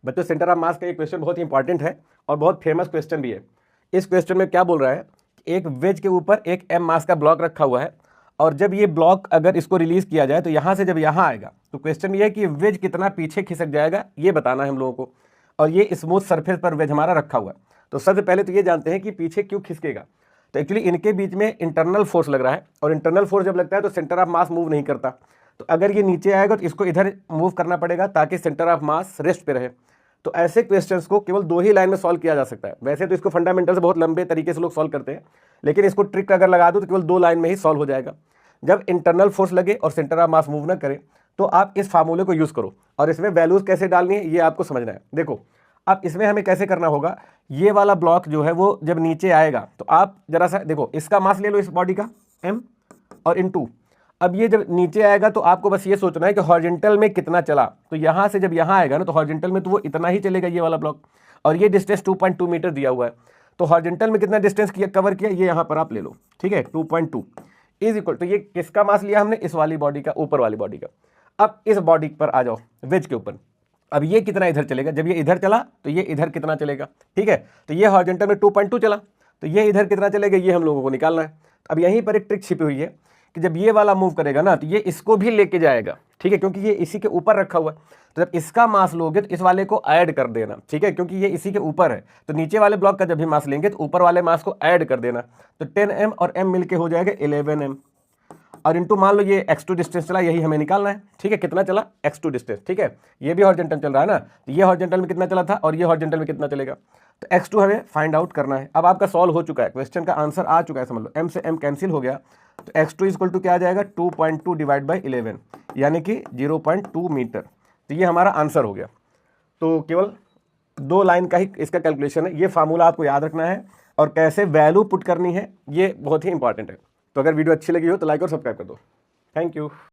बच्चों centre of mass का ये क्वेश्चन बहुत ही इंपॉर्टेंट है और बहुत फेमस क्वेश्चन भी है। इस क्वेश्चन में क्या बोल रहा है, एक वेज के ऊपर एक m मास का ब्लॉक रखा हुआ है और जब ये ब्लॉक अगर इसको रिलीज किया जाए तो यहाँ से जब यहाँ आएगा तो क्वेश्चन ये है कि वेज कितना पीछे खिसक जाएगा, ये बताना है हम लोगों को। और ये स्मूथ सरफेस पर वेज हमारा रखा हुआ है, तो सबसे पहले तो ये जानते हैं कि पीछे क्यों खिसकेगा। तो एक्चुअली इनके बीच में इंटरनल फोर्स लग रहा है और इंटरनल फोर्स जब लगता है तो सेंटर ऑफ मास मूव नहीं करता, तो अगर ये नीचे आएगा तो इसको इधर मूव करना पड़ेगा ताकि सेंटर ऑफ मास रेस्ट पे रहे। तो ऐसे क्वेश्चंस को केवल 2 ही लाइन में सॉल्व किया जा सकता है। वैसे तो इसको फंडामेंटल से बहुत लंबे तरीके से लोग सॉल्व करते हैं, लेकिन इसको ट्रिक अगर लगा दो तो केवल 2 लाइन में ही सॉल्व हो जाएगा। जब इंटरनल फोर्स लगे और सेंटर ऑफ मास मूव ना करे तो आप इस फार्मूले को यूज़ करो और इसमें वैल्यूज कैसे डालनी है ये आपको समझना है। देखो अब इसमें हमें कैसे करना होगा, ये वाला ब्लॉक जो है वो जब नीचे आएगा तो आप जरा सा देखो, इसका मास ले लो इस बॉडी का m और इन 2। अब ये जब नीचे आएगा तो आपको बस ये सोचना है कि हॉरिजॉन्टल में कितना चला, तो यहाँ से जब यहाँ आएगा ना तो हॉरिजॉन्टल में तो वो इतना ही चलेगा ये वाला ब्लॉक, और ये डिस्टेंस 2.2 मीटर दिया हुआ है। तो हॉरिजॉन्टल में कितना डिस्टेंस किया कवर किया ये यहाँ पर आप ले लो, ठीक है, 2.2 इज इक्वल, तो ये किसका मास लिया हमने, इस वाली बॉडी का, ऊपर वाली बॉडी का। अब इस बॉडी पर आ जाओ वेज के ऊपर, अब ये कितना इधर चलेगा, जब ये इधर चला तो ये इधर कितना चलेगा, ठीक है। तो ये हॉरिजॉन्टल में 2.2 चला तो ये इधर कितना चलेगा ये हम लोगों को निकालना है। अब यहीं पर एक ट्रिक छिपी हुई है कि जब ये वाला मूव करेगा ना तो ये इसको भी लेके जाएगा, ठीक है, क्योंकि ये इसी के ऊपर रखा हुआ है। तो जब इसका मास लोगे तो इस वाले को ऐड कर देना, ठीक है, क्योंकि ये इसी के ऊपर है। तो नीचे वाले ब्लॉक का जब भी मास लेंगे तो ऊपर वाले मास को ऐड कर देना, तो 10m और m मिलके हो जाएगा 11m और इंटू मान लो ये x2 डिस्टेंस चला, यही हमें निकालना है, ठीक है, कितना चला x2 डिस्टेंस, ठीक है। ये भी हॉरिजॉन्टल चल रहा है ना, तो ये हॉरिजॉन्टल में कितना चला था और ये हॉरिजॉन्टल में कितना चलेगा, तो x2 हमें फाइंड आउट करना है। अब आपका सॉल्व हो चुका है, क्वेश्चन का आंसर आ चुका है, समझ लो m से m कैंसिल हो गया, तो x2 इक्वल टू क्या आ जाएगा 2.2 डिवाइड बाई 11 यानी कि 0.2 मीटर। तो ये हमारा आंसर हो गया। तो केवल 2 लाइन का ही इसका कैलकुलेशन है, ये फार्मूला आपको याद रखना है और कैसे वैल्यू पुट करनी है ये बहुत ही इंपॉर्टेंट है। तो अगर वीडियो अच्छी लगी हो तो लाइक और सब्सक्राइब कर दो। Thank you.